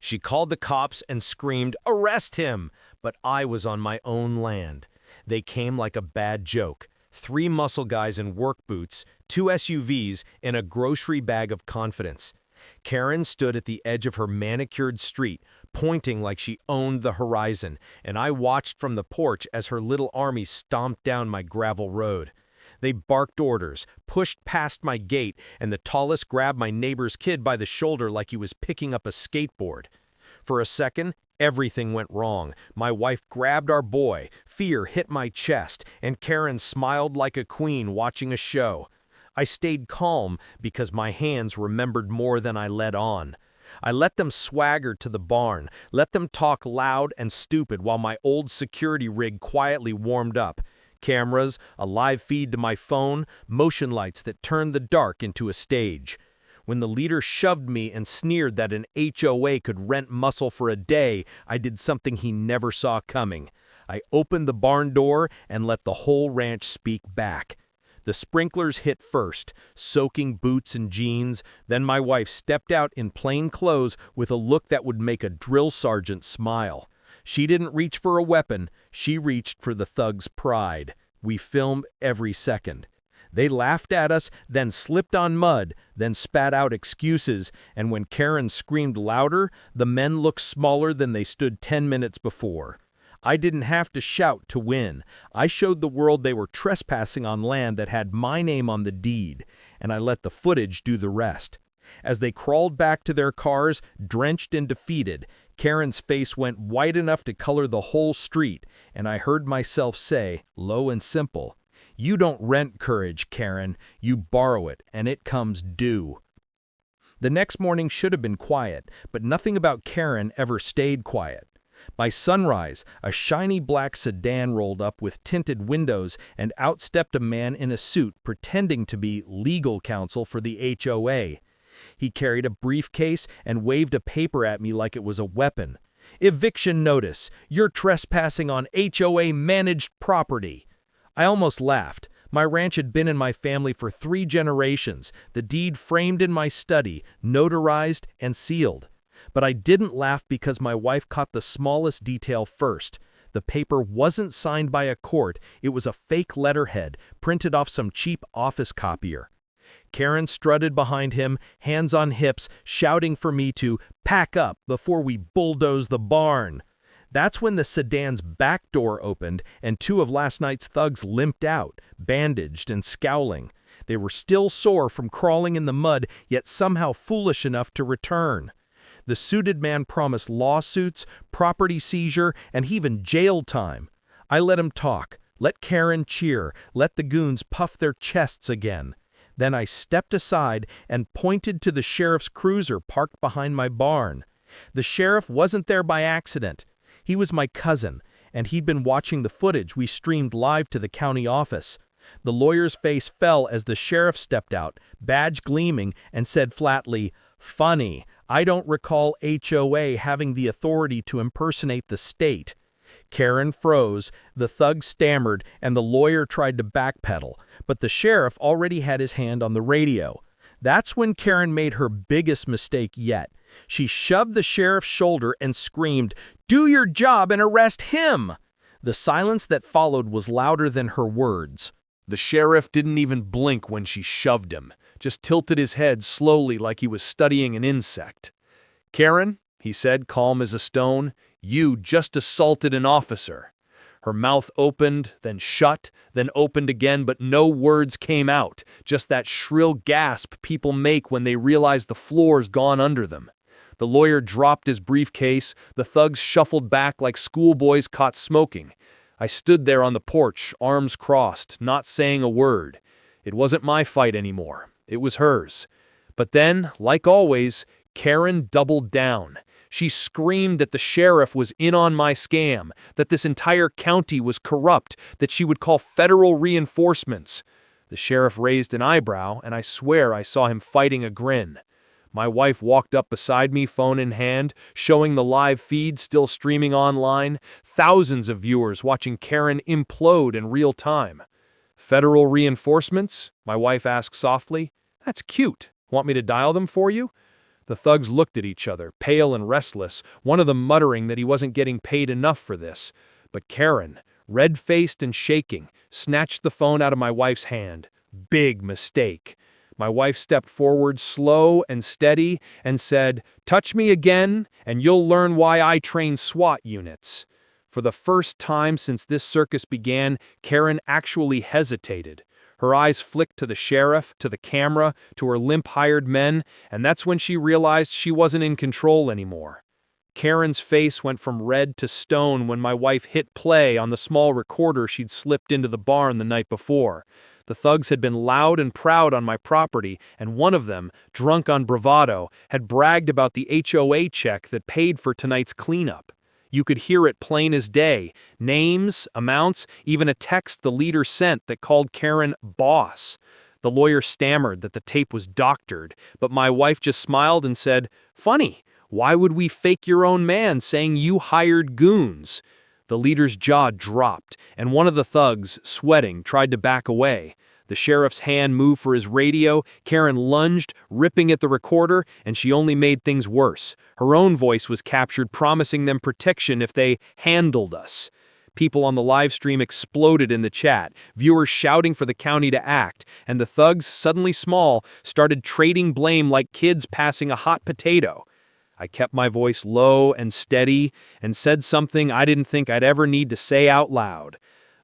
She called the cops and screamed, "Arrest him!" But I was on my own land. They came like a bad joke. 3 muscle guys in work boots, 2 SUVs, and a grocery bag of confidence. Karen stood at the edge of her manicured street, pointing like she owned the horizon, and I watched from the porch as her little army stomped down my gravel road. They barked orders, pushed past my gate, and the tallest grabbed my neighbor's kid by the shoulder like he was picking up a skateboard. For a second, everything went wrong. My wife grabbed our boy, fear hit my chest, and Karen smiled like a queen watching a show. I stayed calm because my hands remembered more than I let on. I let them swagger to the barn, let them talk loud and stupid while my old security rig quietly warmed up. Cameras, a live feed to my phone, motion lights that turned the dark into a stage. When the leader shoved me and sneered that an HOA could rent muscle for a day, I did something he never saw coming. I opened the barn door and let the whole ranch speak back. The sprinklers hit first, soaking boots and jeans, then my wife stepped out in plain clothes with a look that would make a drill sergeant smile. She didn't reach for a weapon, she reached for the thug's pride. We filmed every second. They laughed at us, then slipped on mud, then spat out excuses, and when Karen screamed louder, the men looked smaller than they stood 10 minutes before. I didn't have to shout to win. I showed the world they were trespassing on land that had my name on the deed, and I let the footage do the rest. As they crawled back to their cars, drenched and defeated, Karen's face went white enough to color the whole street, and I heard myself say, low and simple, "You don't rent courage, Karen. You borrow it, and it comes due." The next morning should have been quiet, but nothing about Karen ever stayed quiet. By sunrise, a shiny black sedan rolled up with tinted windows, and out stepped a man in a suit pretending to be legal counsel for the HOA. He carried a briefcase and waved a paper at me like it was a weapon. "Eviction notice. You're trespassing on HOA-managed property." I almost laughed. My ranch had been in my family for 3 generations, the deed framed in my study, notarized and sealed. But I didn't laugh because my wife caught the smallest detail first. The paper wasn't signed by a court, it was a fake letterhead, printed off some cheap office copier. Karen strutted behind him, hands on hips, shouting for me to pack up before we bulldoze the barn. That's when the sedan's back door opened and 2 of last night's thugs limped out, bandaged and scowling. They were still sore from crawling in the mud, yet somehow foolish enough to return. The suited man promised lawsuits, property seizure, and even jail time. I let him talk, let Karen cheer, let the goons puff their chests again. Then I stepped aside and pointed to the sheriff's cruiser parked behind my barn. The sheriff wasn't there by accident. He was my cousin, and he'd been watching the footage we streamed live to the county office. The lawyer's face fell as the sheriff stepped out, badge gleaming, and said flatly, "Funny, I don't recall HOA having the authority to impersonate the state." Karen froze, the thug stammered, and the lawyer tried to backpedal, but the sheriff already had his hand on the radio. That's when Karen made her biggest mistake yet. She shoved the sheriff's shoulder and screamed, "Do your job and arrest him!" The silence that followed was louder than her words. The sheriff didn't even blink when she shoved him, just tilted his head slowly like he was studying an insect. "Karen," he said, calm as a stone, "you just assaulted an officer." Her mouth opened, then shut, then opened again, but no words came out, just that shrill gasp people make when they realize the floor's gone under them. The lawyer dropped his briefcase, the thugs shuffled back like schoolboys caught smoking. I stood there on the porch, arms crossed, not saying a word. It wasn't my fight anymore. It was hers. But then, like always, Karen doubled down. She screamed that the sheriff was in on my scam, that this entire county was corrupt, that she would call federal reinforcements. The sheriff raised an eyebrow, and I swear I saw him fighting a grin. My wife walked up beside me, phone in hand, showing the live feed still streaming online, thousands of viewers watching Karen implode in real time. "Federal reinforcements?" my wife asked softly. "That's cute. Want me to dial them for you?" The thugs looked at each other, pale and restless, one of them muttering that he wasn't getting paid enough for this. But Karen, red-faced and shaking, snatched the phone out of my wife's hand. Big mistake. My wife stepped forward, slow and steady, and said, "Touch me again, and you'll learn why I train SWAT units." For the first time since this circus began, Karen actually hesitated. Her eyes flicked to the sheriff, to the camera, to her limp hired men, and that's when she realized she wasn't in control anymore. Karen's face went from red to stone when my wife hit play on the small recorder she'd slipped into the barn the night before. The thugs had been loud and proud on my property, and one of them, drunk on bravado, had bragged about the HOA check that paid for tonight's cleanup. You could hear it plain as day, names, amounts, even a text the leader sent that called Karen boss. The lawyer stammered that the tape was doctored, but my wife just smiled and said, "Funny, why would we fake your own man saying you hired goons?" The leader's jaw dropped, and one of the thugs, sweating, tried to back away. The sheriff's hand moved for his radio, Karen lunged, ripping at the recorder, and she only made things worse. Her own voice was captured, promising them protection if they handled us. People on the live stream exploded in the chat, viewers shouting for the county to act, and the thugs, suddenly small, started trading blame like kids passing a hot potato. I kept my voice low and steady and said something I didn't think I'd ever need to say out loud.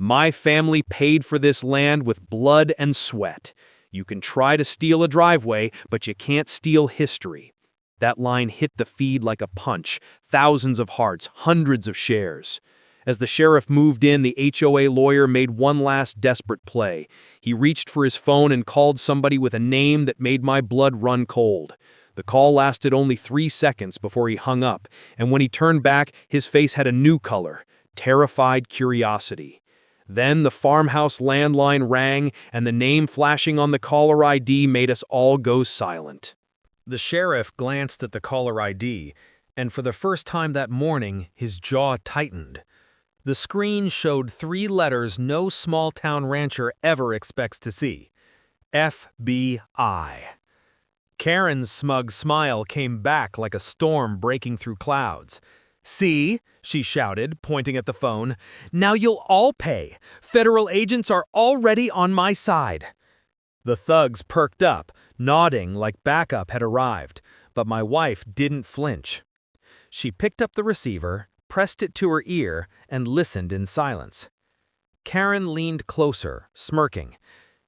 My family paid for this land with blood and sweat. You can try to steal a driveway, but you can't steal history. That line hit the feed like a punch. Thousands of hearts, hundreds of shares. As the sheriff moved in, the HOA lawyer made one last desperate play. He reached for his phone and called somebody with a name that made my blood run cold. The call lasted only 3 seconds before he hung up, and when he turned back, his face had a new color, terrified curiosity. Then the farmhouse landline rang, and the name flashing on the caller ID made us all go silent. The sheriff glanced at the caller ID, and for the first time that morning, his jaw tightened. The screen showed 3 letters no small-town rancher ever expects to see. FBI. Karen's smug smile came back like a storm breaking through clouds. "See?" she shouted, pointing at the phone. "Now you'll all pay. Federal agents are already on my side." The thugs perked up, nodding like backup had arrived, but my wife didn't flinch. She picked up the receiver, pressed it to her ear, and listened in silence. Karen leaned closer, smirking.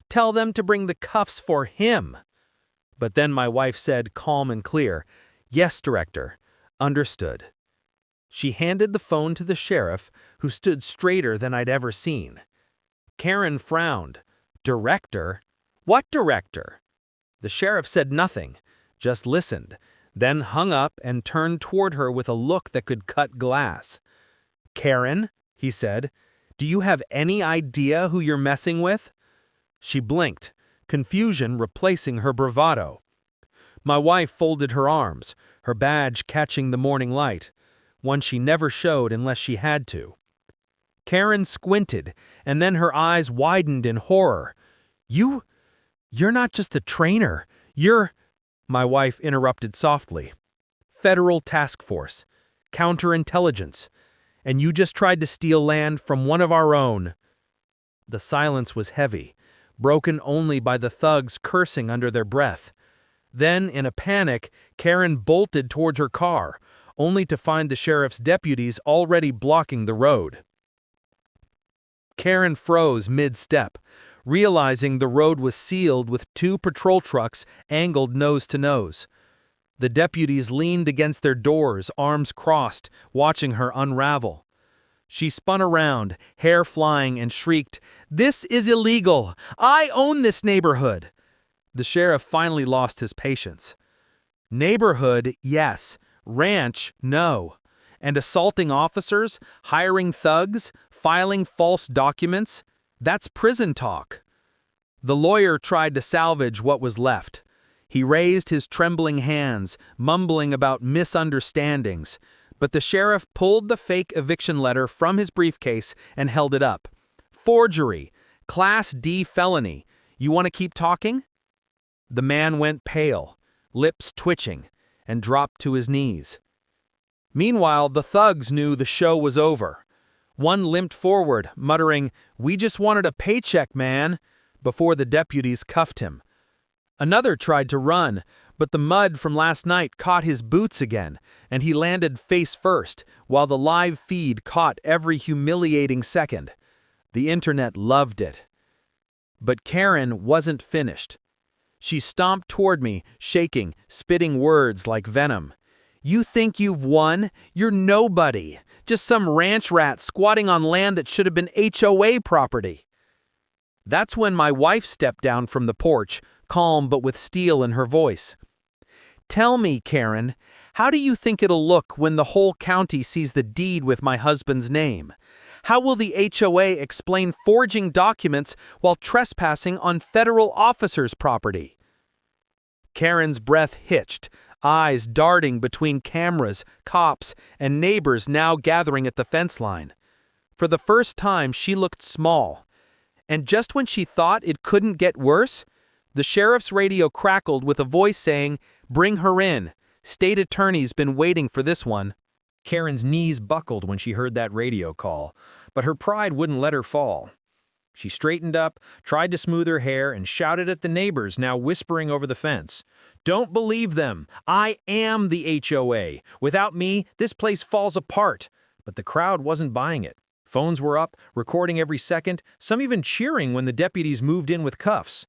"Tell them to bring the cuffs for him." But then my wife said, calm and clear, "Yes, Director. Understood." She handed the phone to the sheriff, who stood straighter than I'd ever seen. Karen frowned. "Director? What director?" The sheriff said nothing, just listened, then hung up and turned toward her with a look that could cut glass. "Karen," he said, "do you have any idea who you're messing with?" She blinked, confusion replacing her bravado. My wife folded her arms, her badge catching the morning light, one she never showed unless she had to. Karen squinted, and then her eyes widened in horror. You're not just a trainer, you're—" My wife interrupted softly. "Federal task force, counterintelligence, and you just tried to steal land from one of our own." The silence was heavy, broken only by the thugs cursing under their breath. Then, in a panic, Karen bolted towards her car, only to find the sheriff's deputies already blocking the road. Karen froze mid-step, realizing the road was sealed with 2 patrol trucks angled nose to nose. The deputies leaned against their doors, arms crossed, watching her unravel. She spun around, hair flying, and shrieked, "This is illegal! I own this neighborhood!" The sheriff finally lost his patience. "Neighborhood, yes. Ranch, no. And assaulting officers, hiring thugs, filing false documents, that's prison talk." The lawyer tried to salvage what was left. He raised his trembling hands, mumbling about misunderstandings, but the sheriff pulled the fake eviction letter from his briefcase and held it up. "Forgery, Class D felony. You want to keep talking?" The man went pale, lips twitching, and dropped to his knees. Meanwhile, the thugs knew the show was over. One limped forward, muttering, "We just wanted a paycheck, man," before the deputies cuffed him. Another tried to run, but the mud from last night caught his boots again, and he landed face first, while the live feed caught every humiliating second. The internet loved it. But Karen wasn't finished. She stomped toward me, shaking, spitting words like venom. "You think you've won? You're nobody. Just some ranch rat squatting on land that should have been HOA property." That's when my wife stepped down from the porch, calm but with steel in her voice. "Tell me, Karen, how do you think it'll look when the whole county sees the deed with my husband's name? How will the HOA explain forging documents while trespassing on federal officers' property?" Karen's breath hitched, eyes darting between cameras, cops, and neighbors now gathering at the fence line. For the first time, she looked small. And just when she thought it couldn't get worse, the sheriff's radio crackled with a voice saying, "Bring her in. State attorney's been waiting for this one." Karen's knees buckled when she heard that radio call, but her pride wouldn't let her fall. She straightened up, tried to smooth her hair, and shouted at the neighbors now whispering over the fence. "Don't believe them! I am the HOA! Without me, this place falls apart!" But the crowd wasn't buying it. Phones were up, recording every second, some even cheering when the deputies moved in with cuffs.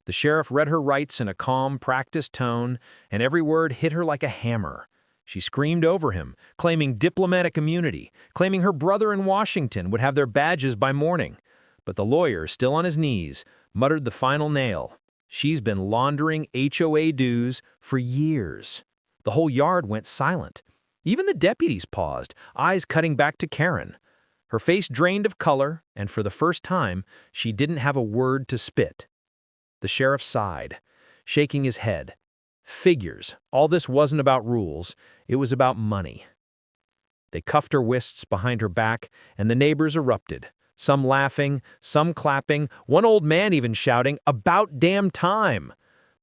The sheriff read her rights in a calm, practiced tone, and every word hit her like a hammer. She screamed over him, claiming diplomatic immunity, claiming her brother in Washington would have their badges by morning. But the lawyer, still on his knees, muttered the final nail. "She's been laundering HOA dues for years." The whole yard went silent. Even the deputies paused, eyes cutting back to Karen. Her face drained of color, and for the first time, she didn't have a word to spit. The sheriff sighed, shaking his head. Figures. All this wasn't about rules. It was about money. They cuffed her wrists behind her back, and the neighbors erupted. Some laughing, some clapping, one old man even shouting, "About damn time!"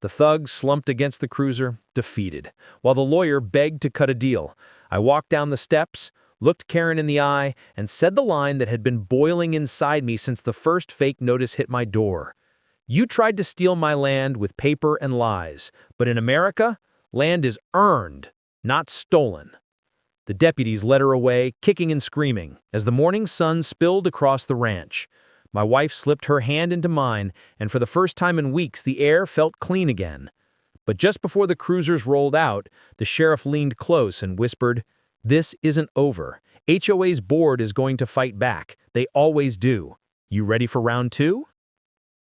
The thugs slumped against the cruiser, defeated, while the lawyer begged to cut a deal. I walked down the steps, looked Karen in the eye, and said the line that had been boiling inside me since the first fake notice hit my door. "You tried to steal my land with paper and lies, but in America, land is earned, not stolen." The deputies led her away, kicking and screaming, as the morning sun spilled across the ranch. My wife slipped her hand into mine, and for the first time in weeks, the air felt clean again. But just before the cruisers rolled out, the sheriff leaned close and whispered, "This isn't over. HOA's board is going to fight back. They always do. You ready for round two?"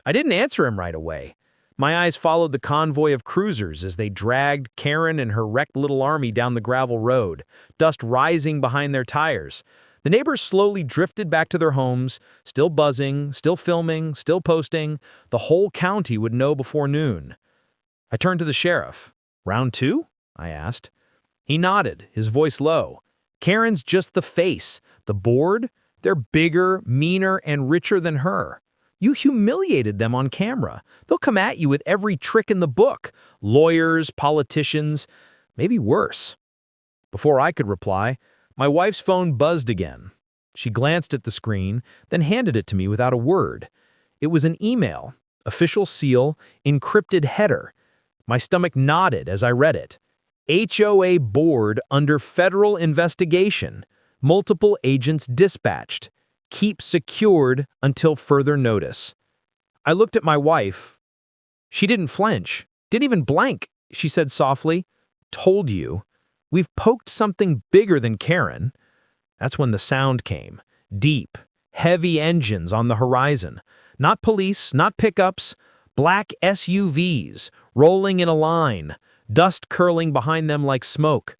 I didn't answer him right away. My eyes followed the convoy of cruisers as they dragged Karen and her wrecked little army down the gravel road, dust rising behind their tires. The neighbors slowly drifted back to their homes, still buzzing, still filming, still posting. The whole county would know before noon. I turned to the sheriff. "Round two?" I asked. He nodded, his voice low. "Karen's just the face. The board? They're bigger, meaner, and richer than her. You humiliated them on camera. They'll come at you with every trick in the book. Lawyers, politicians, maybe worse." Before I could reply, my wife's phone buzzed again. She glanced at the screen, then handed it to me without a word. It was an email, official seal, encrypted header. My stomach nodded as I read it. "HOA board under federal investigation. Multiple agents dispatched. Keep secured until further notice." I looked at my wife. She didn't flinch, didn't even blank. She said softly, "Told you. We've poked something bigger than Karen." That's when the sound came. Deep, heavy engines on the horizon. Not police, not pickups. Black SUVs, rolling in a line. Dust curling behind them like smoke.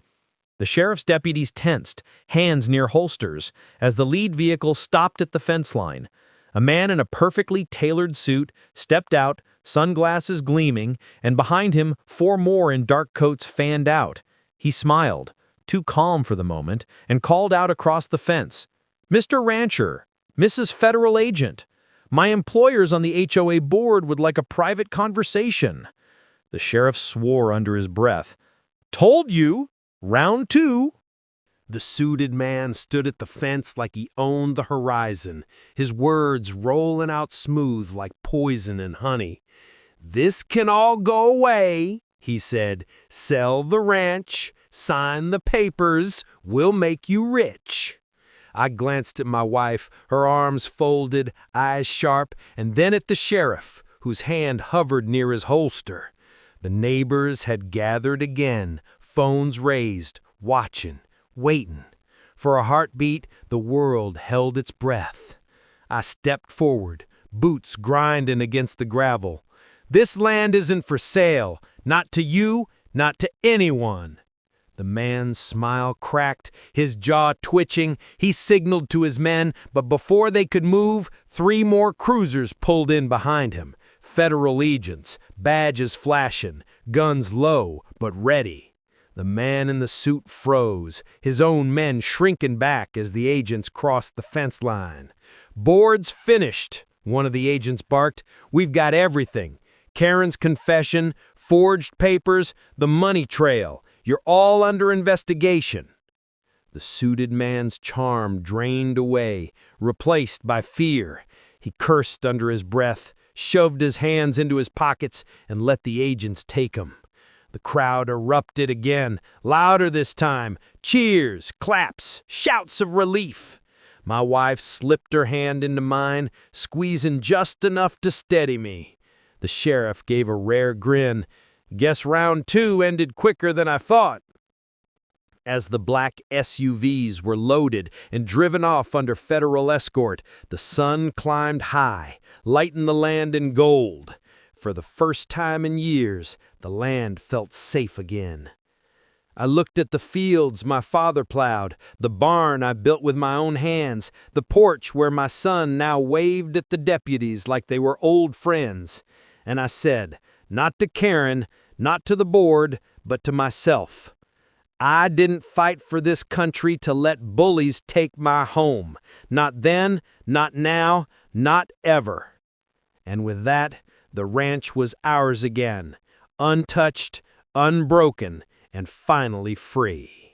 The sheriff's deputies tensed, hands near holsters, as the lead vehicle stopped at the fence line. A man in a perfectly tailored suit stepped out, sunglasses gleaming, and behind him 4 more in dark coats fanned out. He smiled, too calm for the moment, and called out across the fence, "Mr. Rancher, Mrs. Federal Agent, my employers on the HOA board would like a private conversation." The sheriff swore under his breath. Told you. Round 2. The suited man stood at the fence like he owned the horizon, his words rolling out smooth like poison and honey. "This can all go away," he said. "Sell the ranch, sign the papers, we'll make you rich." I glanced at my wife, her arms folded, eyes sharp, and then at the sheriff, whose hand hovered near his holster. The neighbors had gathered again, phones raised, watching, waiting. For a heartbeat, the world held its breath. I stepped forward, boots grinding against the gravel. "This land isn't for sale, not to you, not to anyone." The man's smile cracked, his jaw twitching. He signaled to his men, but before they could move, 3 more cruisers pulled in behind him. Federal agents, badges flashing, guns low but ready. The man in the suit froze, his own men shrinking back as the agents crossed the fence line. "Board's finished," one of the agents barked. "We've got everything. Karen's confession, forged papers, the money trail. You're all under investigation." The suited man's charm drained away, replaced by fear. He cursed under his breath, shoved his hands into his pockets, and let the agents take him. The crowd erupted again, louder this time. Cheers, claps, shouts of relief. My wife slipped her hand into mine, squeezing just enough to steady me. The sheriff gave a rare grin. "Guess round 2 ended quicker than I thought." As the black SUVs were loaded and driven off under federal escort, the sun climbed high, lighting the land in gold. For the first time in years, the land felt safe again. I looked at the fields my father plowed, the barn I built with my own hands, the porch where my son now waved at the deputies like they were old friends. And I said, not to Karen, not to the board, but to myself, I didn't fight for this country to let bullies take my home. Not then, not now, not ever. And with that, the ranch was ours again, untouched, unbroken, and finally free.